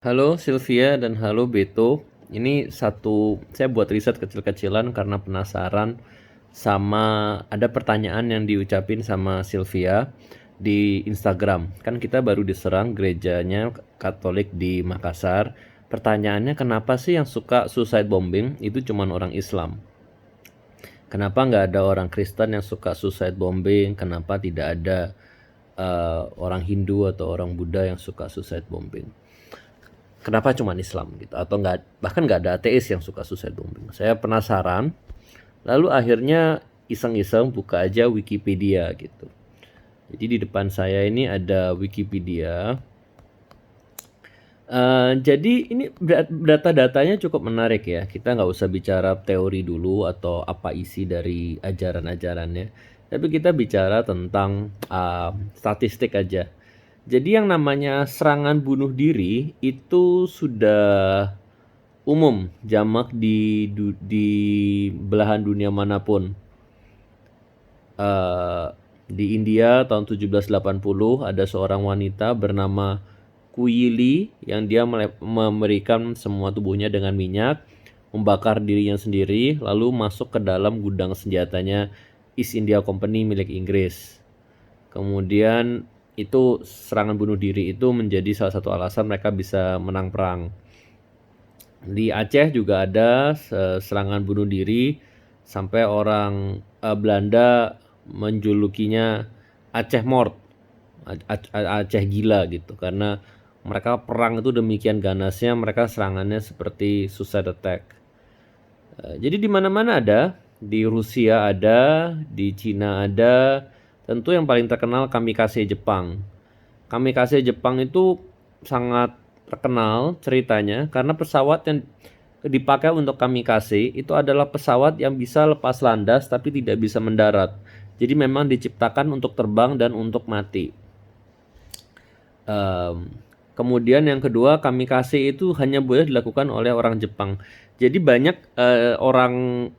Halo Sylvia dan halo Beto. Ini saya buat riset kecil-kecilan karena penasaran sama ada pertanyaan yang diucapin sama Sylvia di Instagram. Kan kita baru diserang gerejanya Katolik di Makassar. Pertanyaannya, kenapa sih yang suka suicide bombing itu cuman orang Islam? Kenapa nggak ada orang Kristen yang suka suicide bombing? Kenapa tidak ada orang Hindu atau orang Buddha yang suka suicide bombing? Kenapa cuma Islam gitu, atau nggak, bahkan nggak ada ateis yang suka suicide bombing? Saya penasaran, lalu akhirnya iseng-iseng buka aja Wikipedia gitu. Jadi di depan saya ini ada Wikipedia. Jadi ini data-datanya cukup menarik ya. Kita nggak usah bicara teori dulu atau apa isi dari ajaran-ajarannya, tapi kita bicara tentang statistik aja. Jadi yang namanya serangan bunuh diri itu sudah umum, jamak di belahan dunia manapun. Di India tahun 1780 ada seorang wanita bernama Kuyili yang dia memberikan semua tubuhnya dengan minyak, membakar dirinya sendiri, lalu masuk ke dalam gudang senjatanya East India Company milik Inggris. Kemudian itu serangan bunuh diri itu menjadi salah satu alasan mereka bisa menang perang. Di Aceh juga ada serangan bunuh diri sampai orang Belanda menjulukinya Aceh Mort, Aceh gila gitu, karena mereka perang itu demikian ganasnya, mereka serangannya seperti suicide attack. Jadi di mana-mana ada, di Rusia ada, di Cina ada, tentu yang paling terkenal kamikaze Jepang. Kamikaze Jepang itu sangat terkenal ceritanya karena pesawat yang dipakai untuk kamikaze itu adalah pesawat yang bisa lepas landas tapi tidak bisa mendarat. Jadi memang diciptakan untuk terbang dan untuk mati. Kemudian yang kedua, kamikaze itu hanya boleh dilakukan oleh orang Jepang. Jadi banyak orang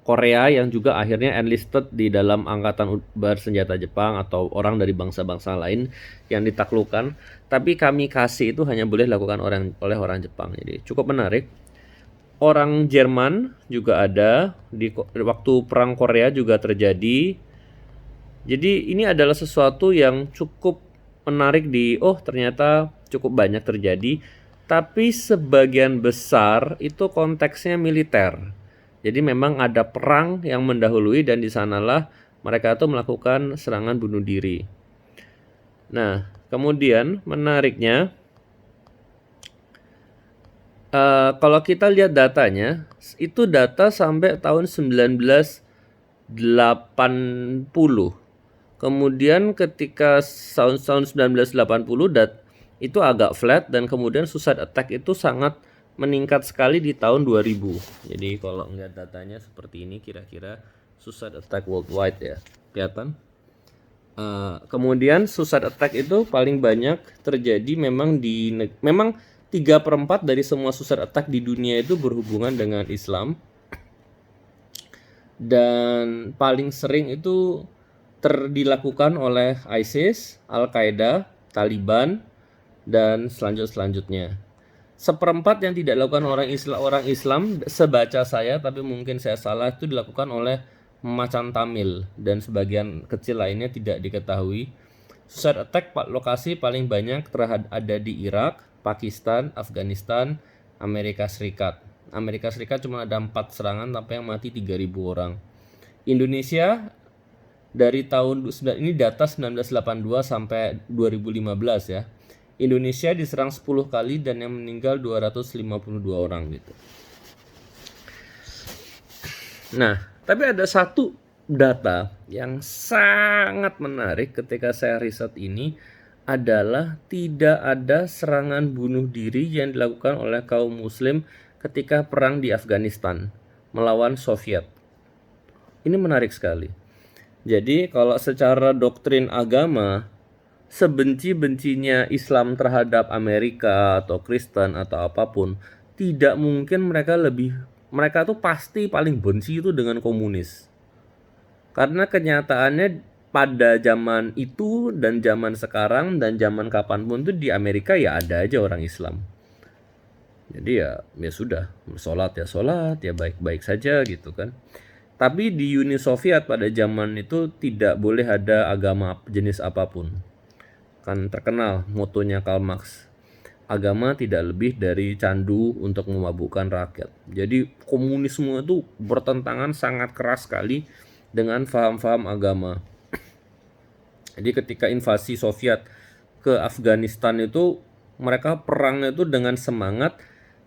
Korea yang juga akhirnya enlisted di dalam angkatan bersenjata Jepang atau orang dari bangsa-bangsa lain yang ditaklukkan. Tapi kamikaze itu hanya boleh dilakukan oleh orang Jepang. Jadi cukup menarik. Orang Jerman juga ada di waktu perang Korea juga terjadi. Jadi ini adalah sesuatu yang cukup menarik ternyata cukup banyak terjadi, tapi sebagian besar itu konteksnya militer. Jadi memang ada perang yang mendahului dan di sanalah mereka itu melakukan serangan bunuh diri. Nah, kemudian menariknya kalau kita lihat datanya, itu data sampai tahun 1980. Kemudian ketika tahun 1980 itu agak flat dan kemudian suicide attack itu sangat meningkat sekali di tahun 2000. Jadi kalau ngeliat datanya seperti ini, kira-kira suicide attack worldwide ya, kelihatan. Kemudian suicide attack itu paling banyak terjadi memang 3/4 dari semua suicide attack di dunia itu berhubungan dengan Islam. Dan paling sering itu dilakukan oleh ISIS, Al-Qaeda, Taliban, dan selanjutnya. 1/4 yang tidak dilakukan orang Islam, sebaca saya, tapi mungkin saya salah, itu dilakukan oleh macan Tamil dan sebagian kecil lainnya tidak diketahui. Suicide attack lokasi paling banyak ada di Irak, Pakistan, Afghanistan, Amerika Serikat. Amerika Serikat cuma ada 4 serangan tapi yang mati 3.000 orang. Indonesia dari ini data 1982 sampai 2015 ya. Indonesia diserang 10 kali dan yang meninggal 252 orang gitu. Nah, tapi ada satu data yang sangat menarik ketika saya riset ini adalah tidak ada serangan bunuh diri yang dilakukan oleh kaum muslim ketika perang di Afghanistan melawan Soviet. Ini menarik sekali. Jadi kalau secara doktrin agama, sebenci-bencinya Islam terhadap Amerika atau Kristen atau apapun, tidak mungkin mereka tuh pasti paling benci itu dengan komunis. Karena kenyataannya pada zaman itu dan zaman sekarang dan zaman kapanpun tuh di Amerika ya ada aja orang Islam. Jadi ya sudah, sholat ya baik-baik saja gitu kan. Tapi di Uni Soviet pada zaman itu tidak boleh ada agama jenis apapun. Kan terkenal motonya Karl Marx, agama tidak lebih dari candu untuk memabukkan rakyat. Jadi komunisme itu bertentangan sangat keras sekali dengan faham-faham agama. Jadi ketika invasi Soviet ke Afghanistan itu, mereka perangnya itu dengan semangat,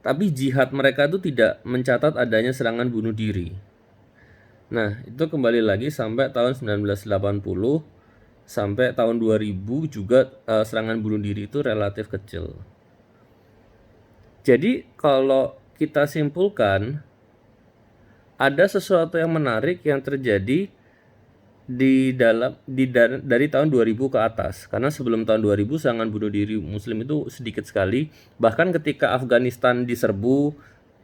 tapi jihad mereka itu tidak mencatat adanya serangan bunuh diri. Nah, itu kembali lagi sampai tahun 1980 sampai tahun 2000 juga serangan bunuh diri itu relatif kecil. Jadi kalau kita simpulkan, ada sesuatu yang menarik yang terjadi dari tahun 2000 ke atas. Karena sebelum tahun 2000 serangan bunuh diri muslim itu sedikit sekali. Bahkan ketika Afghanistan diserbu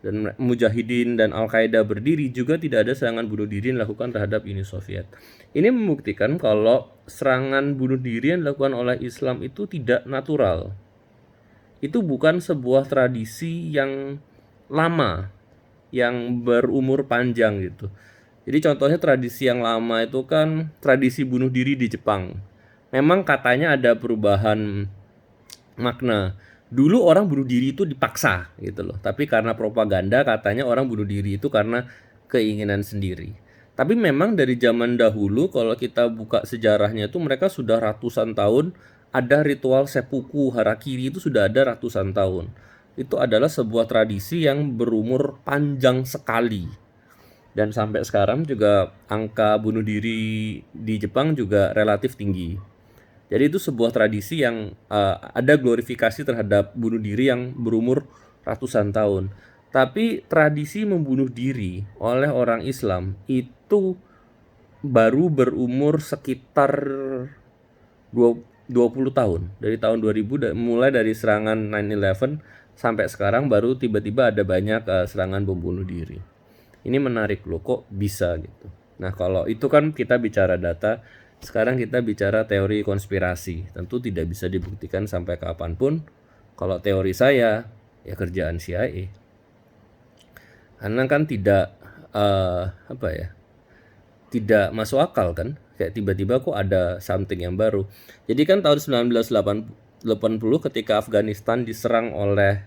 dan Mujahidin dan Al-Qaeda berdiri, juga tidak ada serangan bunuh diri yang dilakukan terhadap Uni Soviet. Ini membuktikan kalau serangan bunuh diri yang dilakukan oleh Islam itu tidak natural. Itu bukan sebuah tradisi yang lama, yang berumur panjang gitu. Jadi contohnya tradisi yang lama itu kan tradisi bunuh diri di Jepang. Memang katanya ada perubahan makna. Dulu orang bunuh diri itu dipaksa gitu loh. Tapi karena propaganda katanya orang bunuh diri itu karena keinginan sendiri. Tapi memang dari zaman dahulu kalau kita buka sejarahnya itu mereka sudah ratusan tahun ada ritual seppuku harakiri, itu sudah ada ratusan tahun. Itu adalah sebuah tradisi yang berumur panjang sekali. Dan sampai sekarang juga angka bunuh diri di Jepang juga relatif tinggi. Jadi itu sebuah tradisi yang ada glorifikasi terhadap bunuh diri yang berumur ratusan tahun. Tapi tradisi membunuh diri oleh orang Islam itu baru berumur sekitar 20 tahun. Dari tahun 2000 mulai dari serangan 9/11 sampai sekarang baru tiba-tiba ada banyak serangan bom bunuh diri. Ini menarik loh, kok bisa gitu. Nah, kalau itu kan kita bicara data, sekarang kita bicara teori konspirasi. Tentu tidak bisa dibuktikan sampai kapanpun. Kalau teori saya, ya kerjaan CIA. Karena kan tidak tidak masuk akal kan. Kayak tiba-tiba kok ada something yang baru. Jadi kan tahun 1980 ketika Afghanistan diserang oleh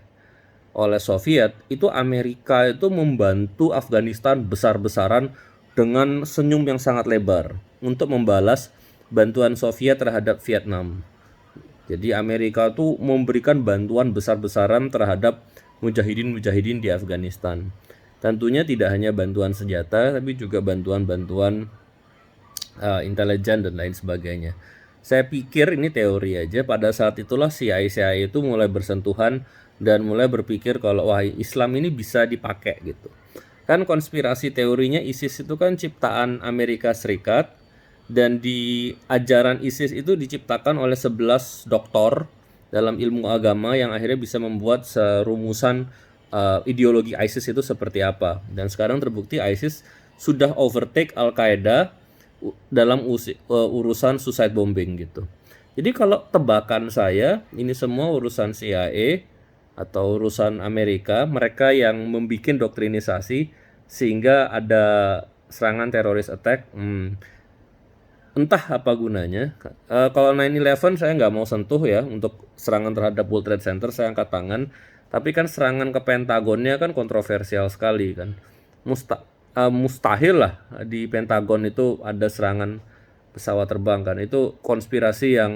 Soviet, itu Amerika itu membantu Afghanistan besar-besaran dengan senyum yang sangat lebar untuk membalas bantuan Soviet terhadap Vietnam. Jadi Amerika tuh memberikan bantuan besar-besaran terhadap mujahidin-mujahidin di Afghanistan. Tentunya tidak hanya bantuan senjata, tapi juga bantuan-bantuan intelijen dan lain sebagainya. Saya pikir ini teori aja. Pada saat itulah CIA itu mulai bersentuhan dan mulai berpikir kalau wah Islam ini bisa dipakai gitu. Kan konspirasi teorinya ISIS itu kan ciptaan Amerika Serikat, dan di ajaran ISIS itu diciptakan oleh 11 doktor dalam ilmu agama yang akhirnya bisa membuat serumusan ideologi ISIS itu seperti apa. Dan sekarang terbukti ISIS sudah overtake Al-Qaeda dalam urusan suicide bombing gitu. Jadi kalau tebakan saya, ini semua urusan CIA atau urusan Amerika, mereka yang membuat doktrinisasi sehingga ada serangan teroris attack. Entah apa gunanya. Kalau 9/11 saya nggak mau sentuh ya, untuk serangan terhadap World Trade Center saya angkat tangan. Tapi kan serangan ke Pentagonnya kan kontroversial sekali kan. Mustahil lah di Pentagon itu ada serangan pesawat terbang kan. Itu konspirasi yang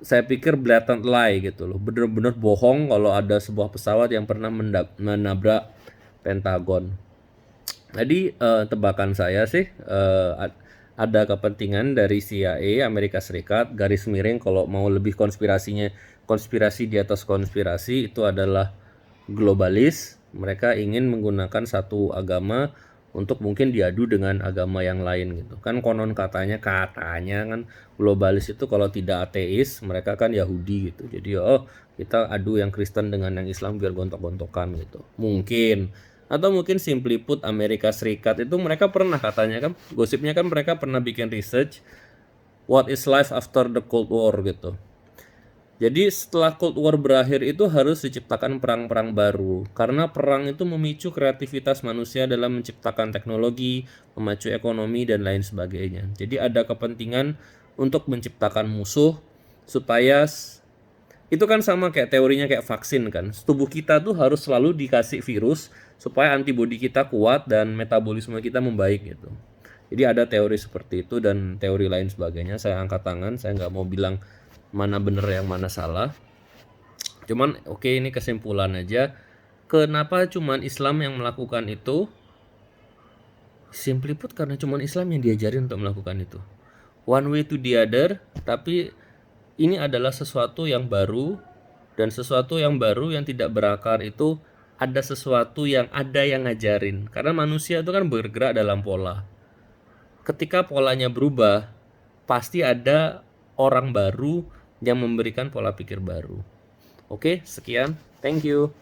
saya pikir blatant lie gitu loh. Bener-bener bohong kalau ada sebuah pesawat yang pernah menabrak Pentagon. Jadi tebakan saya sih ada kepentingan dari CIA Amerika Serikat, garis miring kalau mau lebih konspirasi di atas konspirasi, itu adalah globalis. Mereka ingin menggunakan satu agama untuk mungkin diadu dengan agama yang lain gitu. Kan konon katanya kan globalis itu kalau tidak ateis, mereka kan Yahudi gitu. Jadi kita adu yang Kristen dengan yang Islam biar gontok-gontokan gitu. Mungkin, atau mungkin simply put Amerika Serikat itu mereka pernah katanya kan, gosipnya kan mereka pernah bikin research what is life after the Cold War gitu. Jadi setelah Cold War berakhir itu harus diciptakan perang-perang baru. Karena perang itu memicu kreativitas manusia dalam menciptakan teknologi, memacu ekonomi, dan lain sebagainya. Jadi ada kepentingan untuk menciptakan musuh supaya itu kan sama kayak teorinya kayak vaksin kan. Tubuh kita tuh harus selalu dikasih virus supaya antibodi kita kuat dan metabolisme kita membaik gitu. Jadi ada teori seperti itu dan teori lain sebagainya. Saya angkat tangan, saya nggak mau bilang mana bener yang mana salah. Cuman oke, ini kesimpulan aja. Kenapa cuman Islam yang melakukan itu? Simply put karena cuman Islam yang diajarin untuk melakukan itu. One way to the other, tapi ini adalah sesuatu yang baru, dan sesuatu yang baru yang tidak berakar itu ada sesuatu yang ada yang ngajarin. Karena manusia itu kan bergerak dalam pola. Ketika polanya berubah, pasti ada orang baru yang memberikan pola pikir baru. Oke, sekian. Thank you.